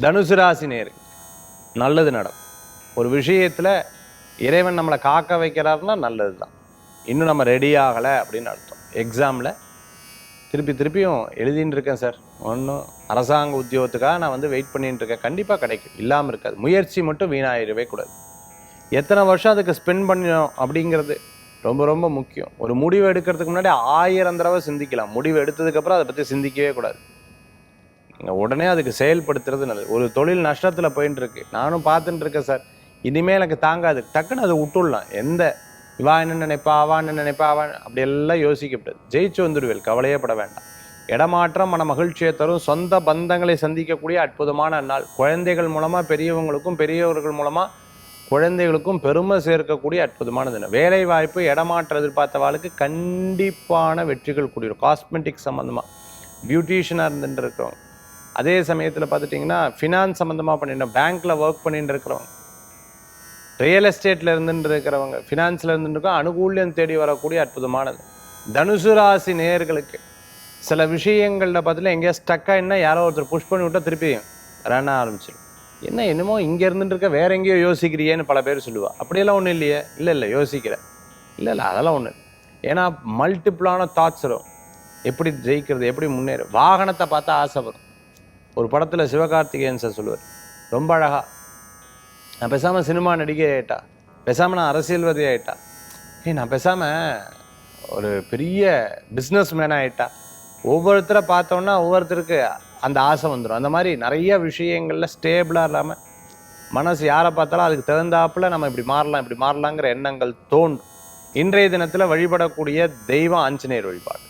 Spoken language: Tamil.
தனுசு ராசி நேரு நல்லது நடக்கும். ஒரு விஷயத்தில் இறைவன் நம்மளை காக்க வைக்கிறாருன்னா நல்லது தான். இன்னும் நம்ம ரெடி ஆகலை அப்படின்னு அர்த்தம். எக்ஸாமில் திருப்பியும் எழுதின்னு இருக்கேன் சார், ஒன்றும் அரசாங்க உத்தியோகத்துக்காக நான் வெயிட் பண்ணிட்டு இருக்கேன், கண்டிப்பாக கிடைக்கும், இல்லாமல் இருக்காது. முயற்சி மட்டும் வீணாயிடவே கூடாது. எத்தனை வருஷம் அதுக்கு ஸ்பெண்ட் பண்ணணும் அப்படிங்கிறது ரொம்ப ரொம்ப முக்கியம். ஒரு முடிவு எடுக்கிறதுக்கு முன்னாடி 1000 தடவை சிந்திக்கலாம். முடிவு எடுத்ததுக்கப்புறம் அதை பற்றி சிந்திக்கவே கூடாது. நீங்கள் உடனே அதுக்கு செயல்படுத்துறது நல்லது. ஒரு தொழில் நஷ்டத்தில் போயின்னு இருக்கு, நானும் பார்த்துட்டு இருக்கேன் சார், இனிமேல் எனக்கு தாங்காது, டக்குன்னு அதை விட்டுடலாம். எந்த இவா என்ன நினைப்பா, அவா என்ன நினைப்பா, அவன் அப்படியெல்லாம் யோசிக்கப்படாது. ஜெயிச்சு வந்துடுவேல், கவலையே பட வேண்டாம். இடமாற்றம் மன மகிழ்ச்சியை தரும். சொந்த பந்தங்களை சந்திக்கக்கூடிய அற்புதமான நாள். குழந்தைகள் மூலமாக பெரியவங்களுக்கும், பெரியவர்கள் மூலமாக குழந்தைகளுக்கும் பெருமை சேர்க்கக்கூடிய அற்புதமான தினம். வேலை வாய்ப்பு, இடமாற்றம் எதிர்பார்த்தவாளுக்கு கண்டிப்பான வெற்றிகள் கூடியும். காஸ்மெட்டிக் சம்மந்தமாக பியூட்டிஷியனாக இருந்துட்டு இருக்கிறவங்க, அதே சமயத்தில் பார்த்துட்டிங்கன்னா ஃபினான்ஸ் சம்மந்தமாக பண்ணிட்டு பேங்க்கில் ஒர்க் பண்ணிட்டு இருக்கிறவங்க, ரியல் எஸ்டேட்டில் இருந்துட்டு இருக்கிறவங்க, ஃபினான்ஸில் இருந்துட்டு அனுகூல்யம் தேடி வரக்கூடிய அற்புதமானது. தனுசு ராசி நேயர்களுக்கு சில விஷயங்களில் பார்த்துட்டு எங்கேயா ஸ்டக்காயின்னா யாரோ ஒருத்தர் புஷ் பண்ணி விட்டால் திருப்பி ரன் ஆரம்பிச்சிடும். என்னமோ இங்கே இருந்துட்டு இருக்க வேற எங்கேயோ யோசிக்கிறியேன்னு பல பேர் சொல்லுவா. அப்படியெல்லாம் ஒன்றும் இல்லையே. இல்லை யோசிக்கிறேன், இல்லை அதெல்லாம் ஒன்று. ஏன்னா மல்டிப்புளான தாட்ஸ் வரும். எப்படி ஜெயிக்கிறது, எப்படி முன்னேறு. வாகனத்தை பார்த்தா ஆசை வரும். ஒரு படத்தில் சிவகார்த்திகேயன் சார் சொல்லுவார் ரொம்ப அழகா, நான் பேசாமல் சினிமா நடிகை ஆகிட்டா, பேசாமல் நான் அரசியல்வாதி ஆகிட்டா, நான் பேசாமல் ஒரு பெரிய பிஸ்னஸ் மேன் ஆகிட்டா. ஒவ்வொருத்தரை பார்த்தோன்னா ஒவ்வொருத்தருக்கு அந்த ஆசை வந்துடும். அந்த மாதிரி நிறைய விஷயங்களில் ஸ்டேபிளாக இல்லாமல் மனசு யாரை பார்த்தாலும் அதுக்கு தகுந்தாப்புல நம்ம இப்படி மாறலாங்கிற எண்ணங்கள் தோன்றும். இன்றைய தினத்தில் வழிபடக்கூடிய தெய்வம் ஆஞ்சநேயர் வழிபாடு.